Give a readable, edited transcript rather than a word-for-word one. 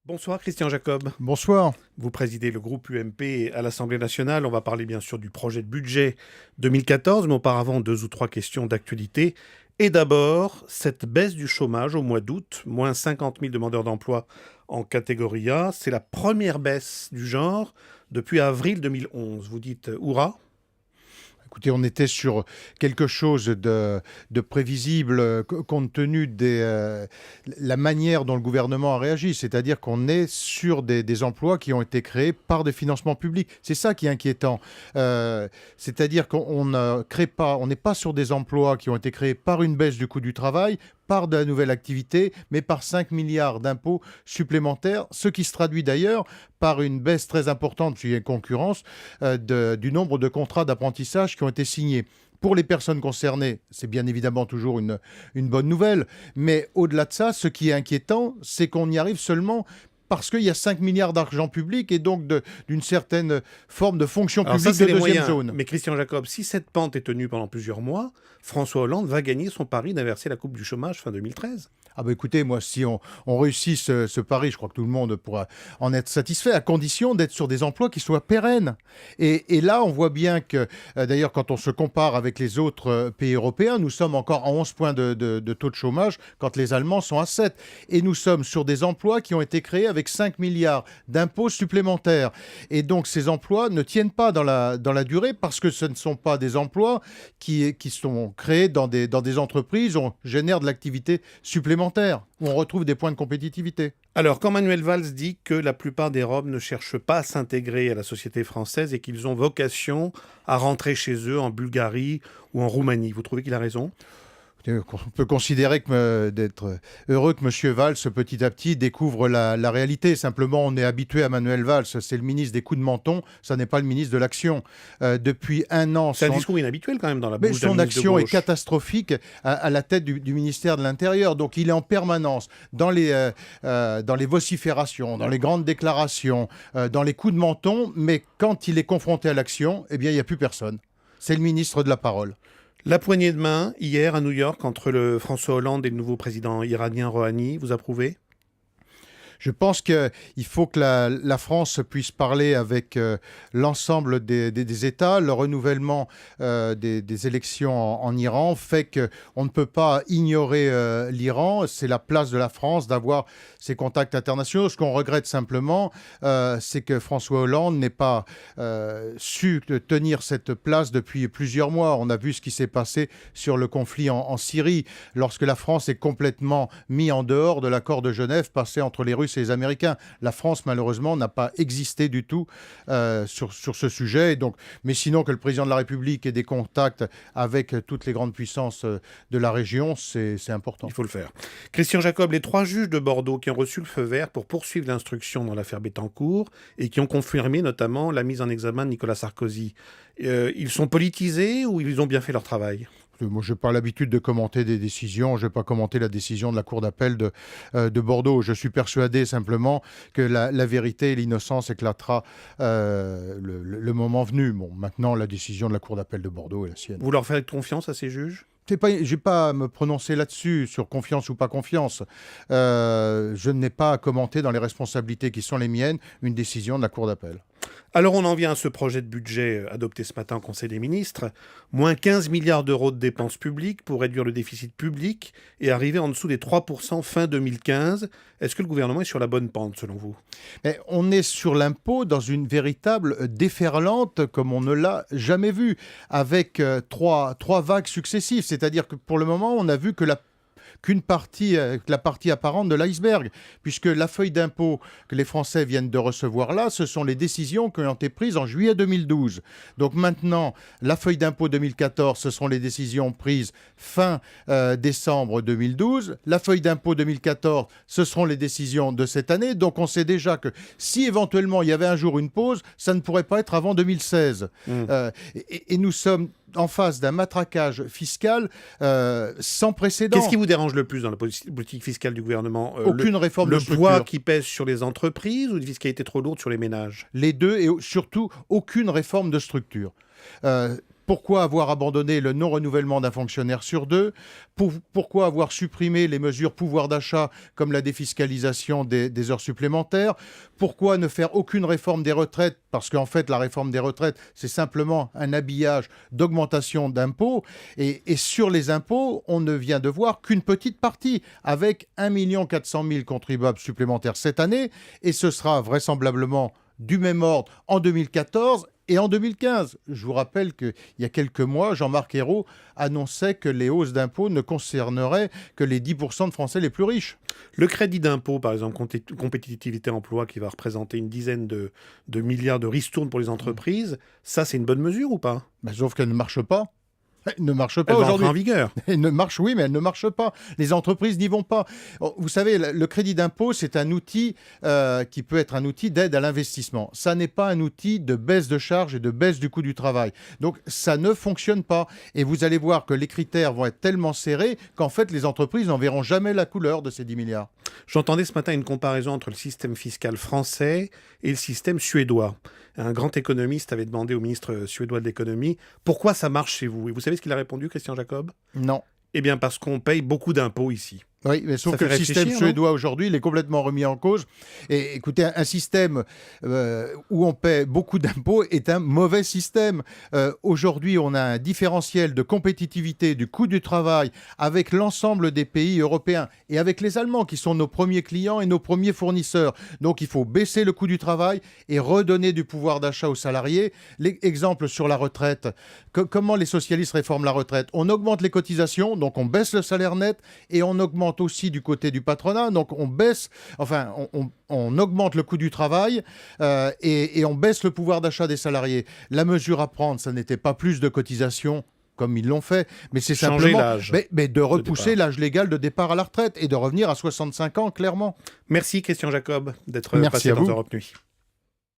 Bonsoir Christian Jacob. Bonsoir. Vous présidez le groupe UMP à l'Assemblée nationale. On va parler bien sûr du projet de budget 2014, mais auparavant 2 ou 3 questions d'actualité. Et d'abord, cette baisse du chômage au mois d'août, moins 50 000 demandeurs d'emploi en catégorie A. C'est la première baisse du genre depuis avril 2011. Vous dites hurrah? Écoutez, on était sur quelque chose de prévisible compte tenu de la manière dont le gouvernement a réagi. C'est-à-dire qu'on est sur des emplois qui ont été créés par des financements publics. C'est ça qui est inquiétant. C'est-à-dire qu'on ne crée pas, on n'est pas sur des emplois qui ont été créés par une baisse du coût du travail, par de la nouvelle activité, mais par 5 milliards d'impôts supplémentaires, ce qui se traduit d'ailleurs par une baisse très importante, s'il y a une concurrence, du nombre de contrats d'apprentissage qui ont été signés. Pour les personnes concernées, c'est bien évidemment toujours une bonne nouvelle, mais au-delà de ça, ce qui est inquiétant, c'est qu'on y arrive seulement parce qu'il y a 5 milliards d'argent public et donc d'une certaine forme de fonction Alors ça, publique c'est de les deuxième moyens. zone. Mais Christian Jacob, si cette pente est tenue pendant plusieurs mois, François Hollande va gagner son pari d'inverser la coupe du chômage fin 2013. Ah bah écoutez, moi, si on réussit ce pari, je crois que tout le monde pourra en être satisfait, à condition d'être sur des emplois qui soient pérennes. Et là, on voit bien que, d'ailleurs, quand on se compare avec les autres pays européens, nous sommes encore à 11 points de taux de chômage, quand les Allemands sont à 7. Et nous sommes sur des emplois qui ont été créés avec 5 milliards d'impôts supplémentaires. Et donc, ces emplois ne tiennent pas dans la durée parce que ce ne sont pas des emplois qui sont créés dans des entreprises, on génère de l'activité supplémentaire, où on retrouve des points de compétitivité. Alors, quand Manuel Valls dit que la plupart des Roms ne cherchent pas à s'intégrer à la société française et qu'ils ont vocation à rentrer chez eux en Bulgarie ou en Roumanie, vous trouvez qu'il a raison ? On peut considérer d'être heureux que M. Valls, petit à petit, découvre la réalité. Simplement, on est habitué à Manuel Valls. C'est le ministre des coups de menton, ça n'est pas le ministre de l'action. Depuis un an... C'est un discours inhabituel quand même dans la Mais bouche d'un son ministre de action est gauche. catastrophique à la tête du ministère de l'Intérieur. Donc il est en permanence dans les vociférations, dans les grandes déclarations, dans les coups de menton. Mais quand il est confronté à l'action, eh bien, il n'y a plus personne. C'est le ministre de la parole. La poignée de main, hier à New York, entre le François Hollande et le nouveau président iranien Rouhani, vous approuvez ? Je pense qu'il faut que la France puisse parler avec l'ensemble des États. Le renouvellement des élections en Iran fait qu'on ne peut pas ignorer l'Iran. C'est la place de la France d'avoir ces contacts internationaux. Ce qu'on regrette simplement, c'est que François Hollande n'ait pas su tenir cette place depuis plusieurs mois. On a vu ce qui s'est passé sur le conflit en Syrie, lorsque la France est complètement mise en dehors de l'accord de Genève passé entre les Russes et les Américains. La France, malheureusement, n'a pas existé du tout sur ce sujet. Et donc, mais sinon, que le président de la République ait des contacts avec toutes les grandes puissances de la région, c'est important. Il faut le faire. Christian Jacob, les 3 juges de Bordeaux qui ont reçu le feu vert pour poursuivre l'instruction dans l'affaire Bettencourt et qui ont confirmé notamment la mise en examen de Nicolas Sarkozy, ils sont politisés ou ils ont bien fait leur travail ? Moi, je n'ai pas l'habitude de commenter des décisions. Je n'ai pas commenté la décision de la Cour d'appel de Bordeaux. Je suis persuadé simplement que la vérité et l'innocence éclatera le moment venu. Bon, maintenant, la décision de la Cour d'appel de Bordeaux est la sienne. Vous leur faites confiance à ces juges ? Je n'ai pas à me prononcer là-dessus, sur confiance ou pas confiance. Je n'ai pas à commenter dans les responsabilités qui sont les miennes une décision de la Cour d'appel. Alors on en vient à ce projet de budget adopté ce matin au Conseil des ministres. Moins 15 milliards d'euros de dépenses publiques pour réduire le déficit public et arriver en dessous des 3% fin 2015. Est-ce que le gouvernement est sur la bonne pente selon vous ? Mais on est sur l'impôt dans une véritable déferlante comme on ne l'a jamais vu, avec trois vagues successives. C'est-à-dire que pour le moment, on a vu que la partie apparente de l'iceberg, puisque la feuille d'impôt que les Français viennent de recevoir là, ce sont les décisions qui ont été prises en juillet 2012. Donc maintenant, la feuille d'impôt 2014, ce sont les décisions prises fin décembre 2012. La feuille d'impôt 2014, ce seront les décisions de cette année. Donc on sait déjà que si éventuellement il y avait un jour une pause, ça ne pourrait pas être avant 2016. Et nous sommes en face d'un matraquage fiscal sans précédent. Qu'est-ce qui vous dérange le plus dans la politique fiscale du gouvernement ? Aucune réforme de structure. Le poids qui pèse sur les entreprises ou une fiscalité trop lourde sur les ménages ? Les deux, et surtout aucune réforme de structure. Pourquoi avoir abandonné le non-renouvellement d'un fonctionnaire sur deux? Pourquoi avoir supprimé les mesures pouvoir d'achat comme la défiscalisation des heures supplémentaires? Pourquoi ne faire aucune réforme des retraites? Parce qu'en fait, la réforme des retraites, c'est simplement un habillage d'augmentation d'impôts. Et sur les impôts, on ne vient de voir qu'une petite partie, avec 1,4 million de contribuables supplémentaires cette année. Et ce sera vraisemblablement du même ordre en 2014 et en 2015. Je vous rappelle qu'il y a quelques mois, Jean-Marc Ayrault annonçait que les hausses d'impôts ne concerneraient que les 10% de Français les plus riches. Le crédit d'impôt, par exemple, compétitivité emploi, qui va représenter une dizaine de milliards de ristournes pour les entreprises, ça, c'est une bonne mesure ou pas? Sauf qu'elle ne marche pas. Elle ne marche pas Elle va aujourd'hui. entrer en vigueur. Elle ne marche, oui, mais elle ne marche pas. Les entreprises n'y vont pas. Vous savez, le crédit d'impôt, c'est un outil qui peut être un outil d'aide à l'investissement. Ça n'est pas un outil de baisse de charges et de baisse du coût du travail. Donc, ça ne fonctionne pas. Et vous allez voir que les critères vont être tellement serrés qu'en fait, les entreprises n'en verront jamais la couleur de ces 10 milliards. J'entendais ce matin une comparaison entre le système fiscal français et le système suédois. Un grand économiste avait demandé au ministre suédois de l'économie pourquoi ça marche chez vous. Et vous savez ce qu'il a répondu, Christian Jacob? Non. Eh bien, parce qu'on paye beaucoup d'impôts ici. Oui, mais sauf que le système suédois aujourd'hui, il est complètement remis en cause. Et écoutez, un système où on paie beaucoup d'impôts est un mauvais système. Aujourd'hui, on a un différentiel de compétitivité du coût du travail avec l'ensemble des pays européens et avec les Allemands qui sont nos premiers clients et nos premiers fournisseurs. Donc, il faut baisser le coût du travail et redonner du pouvoir d'achat aux salariés. L'exemple sur la retraite. Comment les socialistes réforment la retraite? On augmente les cotisations, donc on baisse le salaire net et on augmente aussi du côté du patronat, donc on baisse, enfin on augmente le coût du travail et on baisse le pouvoir d'achat des salariés. La mesure à prendre, ça n'était pas plus de cotisations comme ils l'ont fait, mais c'est simplement mais de repousser l'âge légal de départ à la retraite et de revenir à 65 ans, clairement. Merci Christian Jacob d'être passé dans Europe Nuit.